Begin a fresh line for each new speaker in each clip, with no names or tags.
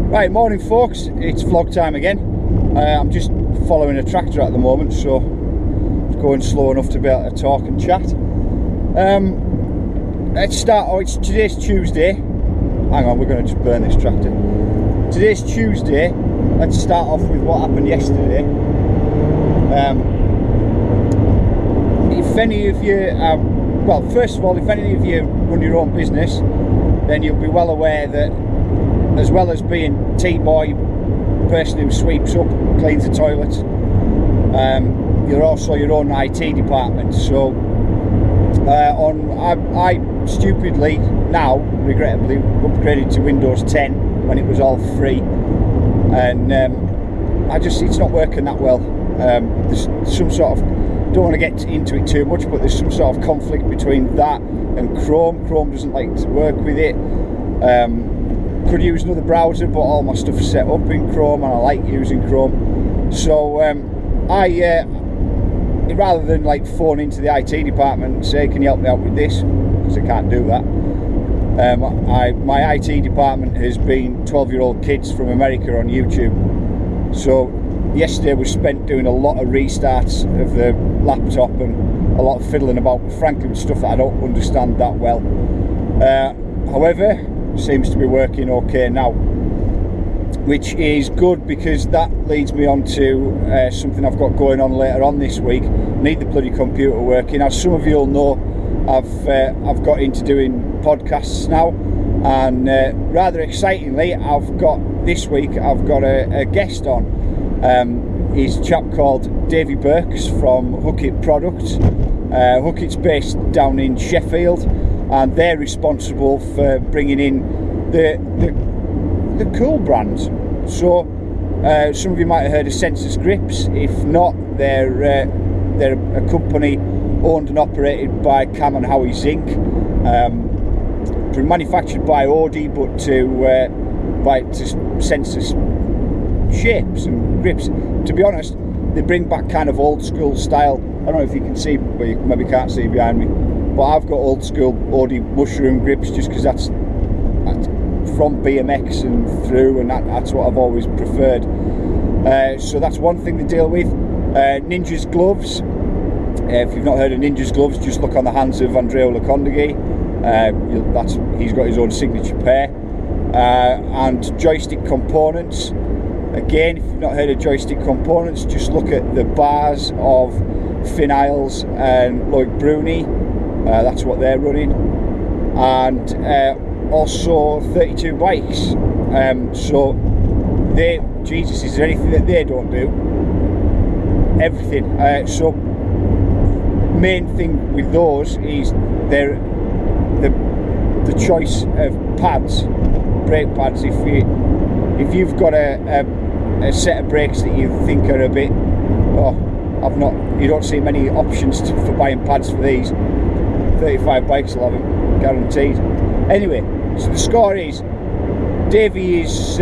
Right, morning folks, it's vlog time again. I'm just following a tractor at the moment, so it's going slow enough to be able to talk and chat. Let's start, today's Tuesday. Hang on, we're going to just burn this tractor. Today's Tuesday. Let's start off with what happened yesterday. If any of you, well, first of all, if any of you run your own business, then you'll be well aware that as well as being T-boy, person who sweeps up, cleans the toilets, you're also your own IT department. So I stupidly now, regrettably, upgraded to Windows 10 when it was all free, and it's not working that well. There's some sort of, don't want to get into it too much, but there's some sort of conflict between that and Chrome. Chrome doesn't like to work with it. Could use another browser, but all my stuff is set up in Chrome and I like using Chrome. So rather than like phone into the IT department and say, can you help me out with this, because I can't do that, my IT department has been 12-year-old kids from America on YouTube. So yesterday was spent doing a lot of restarts of the laptop and a lot of fiddling about, frankly, with stuff that I don't understand that well. However, seems to be working okay now, which is good, because that leads me on to something I've got going on later on this week. Need the bloody computer working. As some of you all know, I've got into doing podcasts now, and rather excitingly, this week I've got a guest on. He's a chap called Davy Burks from Hookit Products. Hookit's based down in Sheffield, and they're responsible for bringing in the cool brands. So some of you might have heard of Census Grips. If not, they're a company owned and operated by Cam and Howie Zink, manufactured by Audi, but to Census shapes and grips. To be honest, they bring back kind of old school style. I don't know if you can see, but you maybe can't see behind me, but I've got old school Audi mushroom grips, just because that's from BMX and through, and that's what I've always preferred. So that's one thing to deal with. Ninja's gloves. If you've not heard of Ninja's gloves, just look on the hands of Andrea Lacondegui. He's got his own signature pair. And joystick components. Again, if you've not heard of joystick components, just look at the bars of Finn Isles and Lloyd Bruni. That's what they're running. And also 32 bikes. So Jesus, is there anything that they don't do? Everything. So main thing with those is the choice of pads, brake pads. If you've got a set of brakes that you think are a bit, you don't see many options for buying pads for these. 35 bikes will have them, guaranteed. Anyway, so the score is, Davey is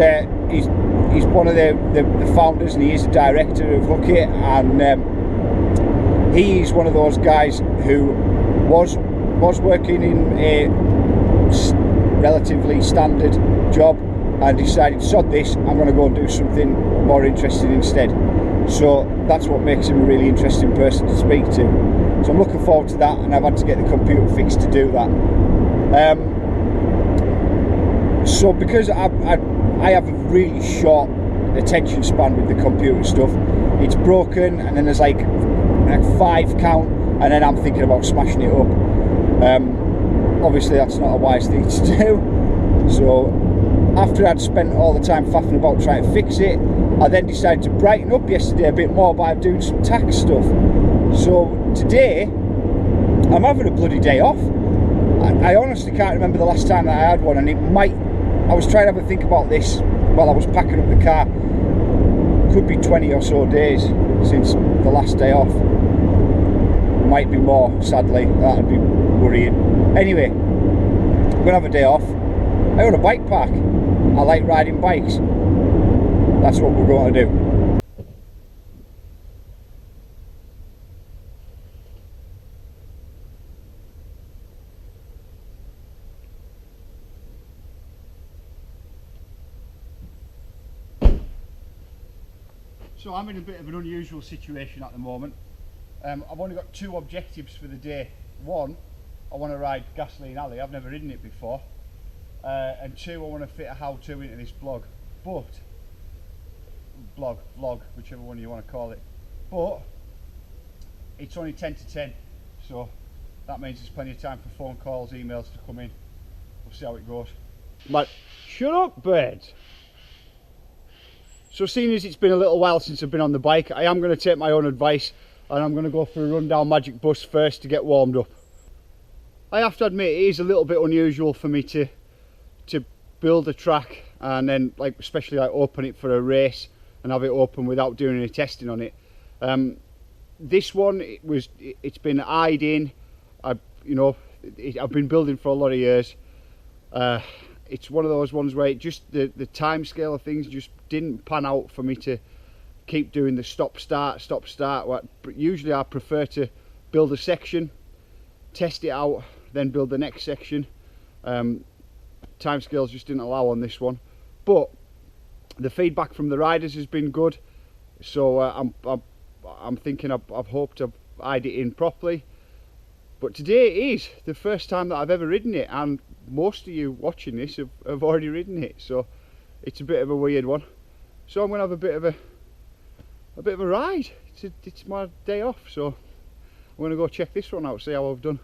he's one of the founders, and he is the director of Hookit, and he's one of those guys who was working in a relatively standard job and decided, sod this, I'm going to go and do something more interesting instead. So that's what makes him a really interesting person to speak to. So I'm looking forward to that, and I've had to get the computer fixed to do that. So because I have a really short attention span with the computer stuff, it's broken, and then there's like 5 count, and then I'm thinking about smashing it up. Obviously that's not a wise thing to do. So after I'd spent all the time faffing about trying to fix it, I then decided to brighten up yesterday a bit more by doing some tax stuff. So today I'm having a bloody day off. I honestly can't remember the last time that I had one, and I was trying to have a think about this while I was packing up the car. Could be 20 or so days since the last day off. Might be more, sadly. That'd be worrying. Anyway, I'm gonna have a day off. I own a bike park. I like riding bikes. That's what we're going to do. So I'm in a bit of an unusual situation at the moment. I've only got two objectives for the day. One, I want to ride Gasoline Alley. I've never ridden it before. And two, I want to fit a how-to into this vlog, whichever one you want to call it. But it's only 10 to 10, so that means there's plenty of time for phone calls, emails to come in. We'll see how it goes. But shut up, birds. So seeing as it's been a little while since I've been on the bike, I am going to take my own advice and I'm going to go for a run down Magic Bus first to get warmed up. I have to admit it is a little bit unusual for me to build a track and then especially open it for a race and have it open without doing any testing on it. This one, it's been eyed in. I've been building for a lot of years. It's one of those ones where the time scale of things just didn't pan out for me to keep doing the stop start. Usually I prefer to build a section, test it out, then build the next section. Time scales just didn't allow on this one, but the feedback from the riders has been good, so I'm thinking I've hoped I've eyed it in properly. But today it is the first time that I've ever ridden it, and most of you watching this have already ridden it, so it's a bit of a weird one. So I'm going to have a bit of a ride. It's my day off, so I'm going to go check this one out, see how I've done.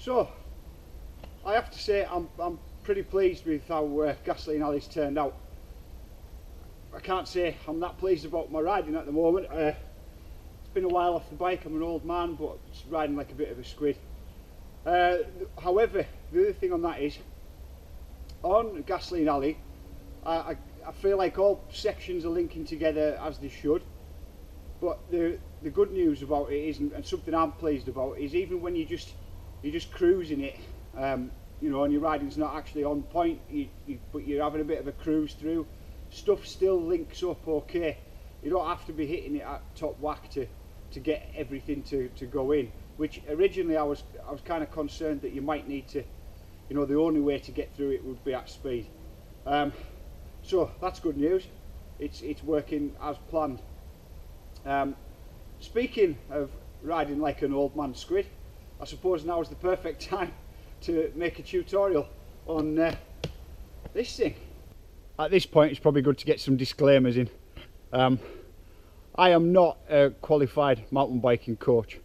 So I have to say I'm pretty pleased with how Gasoline Alley's turned out. I can't say I'm that pleased about my riding at the moment. It's been a while off the bike, I'm an old man, but it's riding like a bit of a squid. However, the other thing on that is, on Gasoline Alley, I feel like all sections are linking together as they should. But the good news about it is, and something I'm pleased about, is even when you're just cruising it, and your riding's not actually on point, but you're having a bit of a cruise through, stuff still links up okay. You don't have to be hitting it at top whack to get everything to go in, which originally I was kind of concerned that you might need to, the only way to get through it would be at speed. So that's good news. It's working as planned. Speaking of riding like an old man squid, I suppose now is the perfect time to make a tutorial on this thing. At this point it's probably good to get some disclaimers in. I am not a qualified mountain biking coach.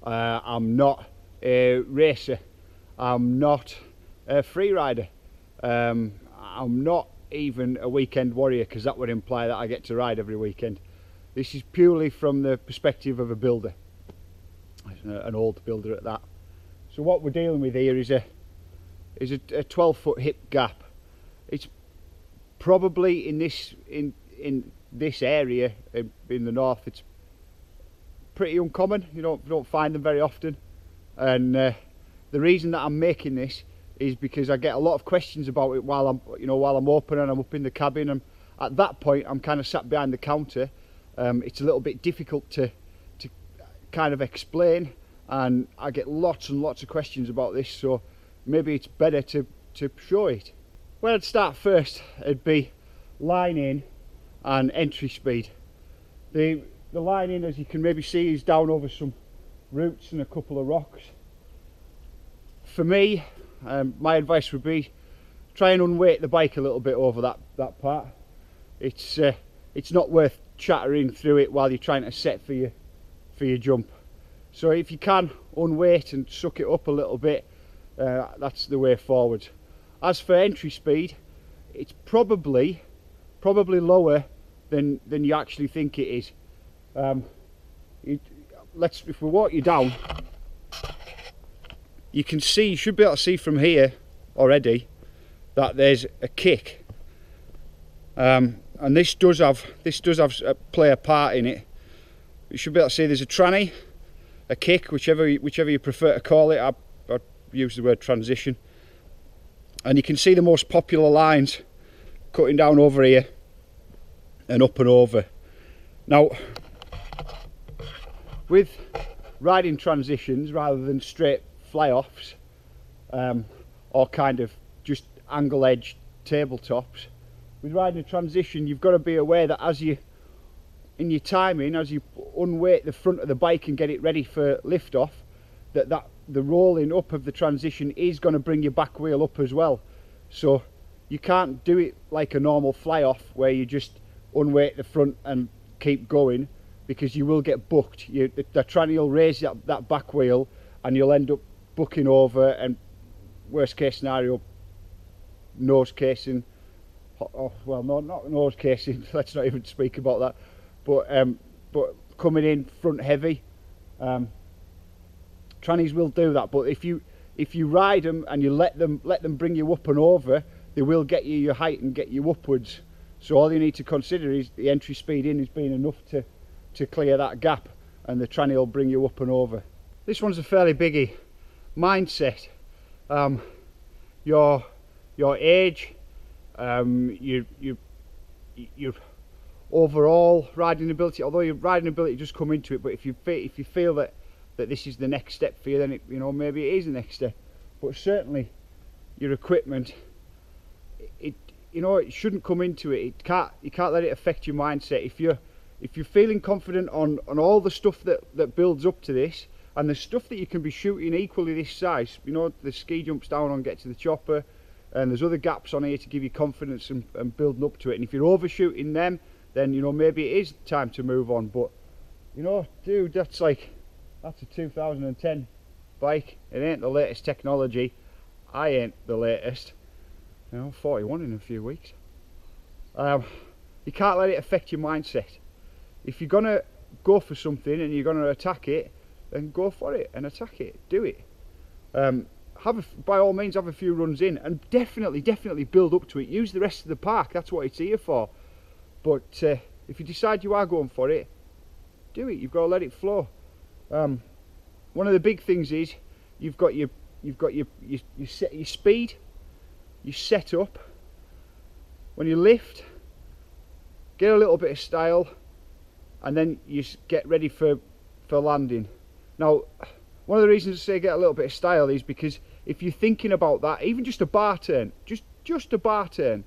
I'm not a racer. I'm not a free rider. I'm not even a weekend warrior, because that would imply that I get to ride every weekend. This is purely from the perspective of a builder, an old builder at that. So what we're dealing with here is a 12-foot hip gap. It's probably in this area in the north, it's pretty uncommon. You don't find them very often, and the reason that I'm making this is because I get a lot of questions about it while I'm open and I'm up in the cabin, and at that point I'm kind of sat behind the counter. It's a little bit difficult to kind of explain, and I get lots and lots of questions about this, so maybe it's better to show it. Where I'd start first, it'd be line in and entry speed. The line in, as you can maybe see, is down over some roots and a couple of rocks. For me, my advice would be try and unweight the bike a little bit over that part. It's not worth chattering through it while you're trying to set for your jump. So if you can unweight and suck it up a little bit, that's the way forward. As for entry speed, it's probably lower than you actually think it is. If we walk you down, you should be able to see from here already that there's a kick, and this does have play a part in it. You should be able to see there's a tranny, a kick, whichever you prefer to call it. I use the word transition, and you can see the most popular lines cutting down over here and up and over. Now, with riding transitions rather than straight fly-offs, or kind of just angle edge tabletops, with riding a transition you've got to be aware that as you, in your timing, as you unweight the front of the bike and get it ready for lift off, that the rolling up of the transition is going to bring your back wheel up as well. So you can't do it like a normal fly off where you just unweight the front and keep going, because you will get bucked. The tranny will raise that back wheel and you'll end up bucking over, and worst case scenario, nose casing. Oh, well, no, not nose casing, let's not even speak about that, but coming in front heavy. Trannies will do that, but if you ride them and you let them bring you up and over, they will get you your height and get you upwards. So all you need to consider is the entry speed in is being enough to clear that gap, and the tranny will bring you up and over. This one's a fairly biggie. Mindset, your age, your overall riding ability. Although your riding ability just come into it, but if you feel that this is the next step for you, then maybe it is the next step. But certainly your equipment, it shouldn't come into it. You can't let it affect your mindset. If you're feeling confident on all the stuff that builds up to this, and the stuff that you can be shooting equally this size, the ski jumps down on Get to the Chopper, and there's other gaps on here to give you confidence and building up to it. And if you're overshooting them, then maybe it is time to move on. But dude, that's a 2010 bike. It ain't the latest technology. I ain't the latest. 41 in a few weeks. You can't let it affect your mindset. If you're gonna go for something and you're gonna attack it, then go for it and attack it. Do it. By all means, have a few runs in, and definitely build up to it. Use the rest of the park. That's what it's here for. But if you decide you are going for it, do it. You've got to let it flow. One of the big things is you've got your speed, you set up. When you lift, get a little bit of style, and then you get ready for landing. Now, one of the reasons I say get a little bit of style is because if you're thinking about that, even just a bar turn, just a bar turn,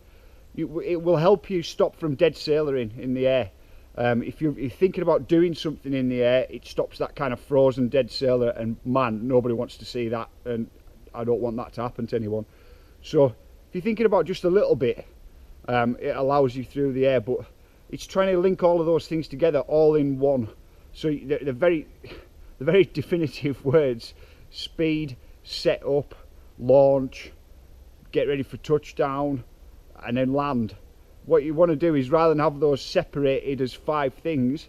it will help you stop from dead sailing in the air. If you're thinking about doing something in the air, it stops that kind of frozen dead sailor, and man, nobody wants to see that, and I don't want that to happen to anyone. So if you're thinking about just a little bit, it allows you through the air, but it's trying to link all of those things together all in one. So the very definitive words: speed, set up, launch, get ready for touchdown, and then land. What you want to do is, rather than have those separated as 5 things,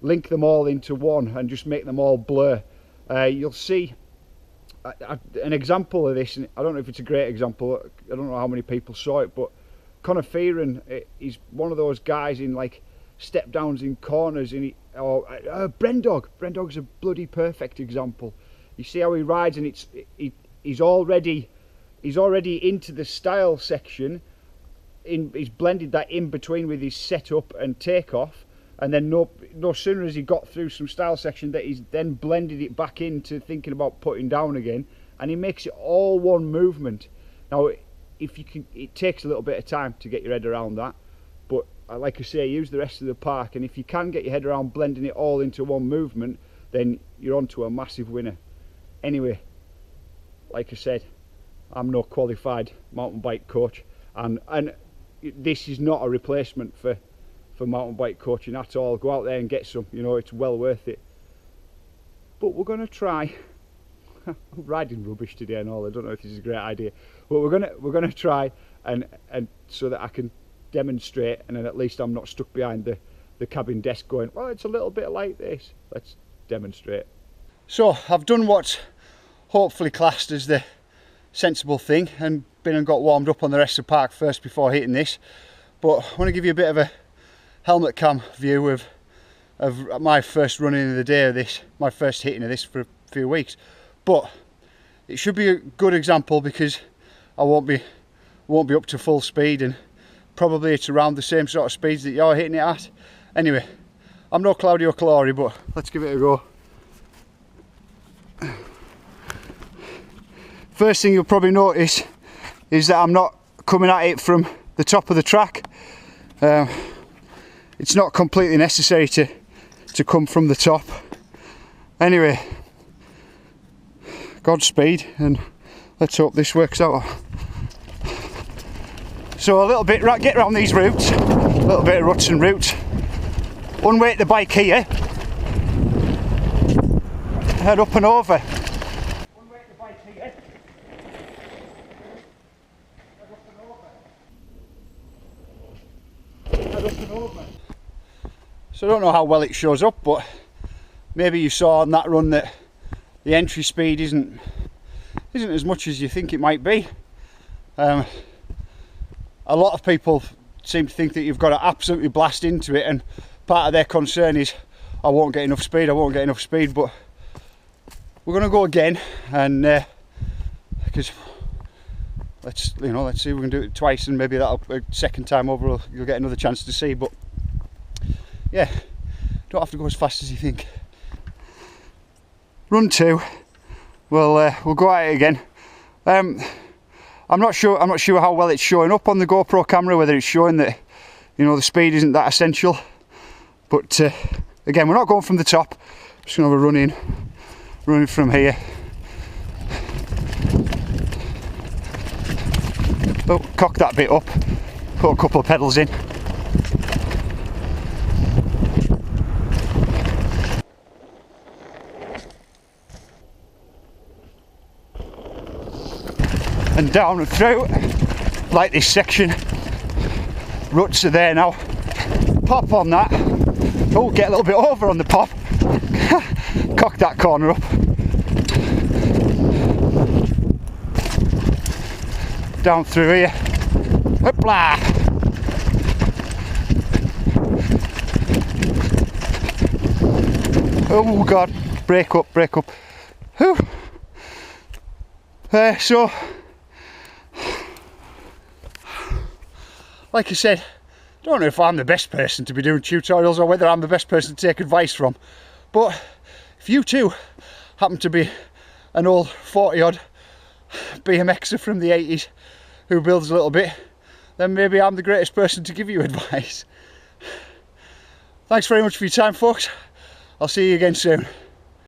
link them all into one and just make them all blur. You'll see an example of this, and I don't know if it's a great example. I don't know how many people saw it, but Conor Fearon is one of those guys in like step downs in corners, and Brendog's a bloody perfect example. You see how he rides, and he's already into the style section. He's blended that in between with his setup and takeoff, and then no sooner has he got through some style section that he's then blended it back into thinking about putting down again, and he makes it all one movement. Now, if you can, it takes a little bit of time to get your head around that, but like I say, use the rest of the park, and if you can get your head around blending it all into one movement, then you're on to a massive winner. Anyway, like I said, I'm no qualified mountain bike coach, and this is not a replacement for mountain bike coaching at all. Go out there and get some, it's well worth it. But we're going to try. I'm riding rubbish today and all. I don't know if this is a great idea, but we're gonna try and so that I can demonstrate, and then at least I'm not stuck behind the cabin desk going, well, it's a little bit like this. Let's demonstrate. So I've done what's hopefully classed as the sensible thing and been and got warmed up on the rest of the park first before hitting this, but I want to give you a bit of a helmet cam view of my first running of the day of this, my first hitting of this for a few weeks. But it should be a good example because I won't be up to full speed, and probably it's around the same sort of speeds that you're hitting it at. Anyway, I'm no Claudio Calori, but let's give it a go. First thing you'll probably notice is that I'm not coming at it from the top of the track. It's not completely necessary to come from the top. Anyway, Godspeed, and let's hope this works out. So a little bit, get around these routes, a little bit of ruts and roots. Unweight the bike here, head up and over. Unweight the bike here, head up and over. So I don't know how well it shows up, but maybe you saw on that run that the entry speed isn't as much as you think it might be. A lot of people seem to think that you've got to absolutely blast into it, and part of their concern is I won't get enough speed, but we're going to go again, and because let's see if we can do it twice, and maybe that'll, a second time over you'll get another chance to see. But yeah, don't have to go as fast as you think. Run 2, we'll go at it again. I'm not sure how well it's showing up on the GoPro camera, whether it's showing that the speed isn't that essential. But again, we're not going from the top. Just gonna have a run in from here. Oh, cock that bit up. Put a couple of pedals in. And down and through, like this section. Ruts are there now. Pop on that. Oh, get a little bit over on the pop. Cock that corner up. Down through here. Hoopla! Oh God, break up. Whew. So, like I said, don't know if I'm the best person to be doing tutorials or whether I'm the best person to take advice from, but if you too happen to be an old 40-odd BMXer from the 80s who builds a little bit, then maybe I'm the greatest person to give you advice. Thanks very much for your time, folks. I'll see you again soon.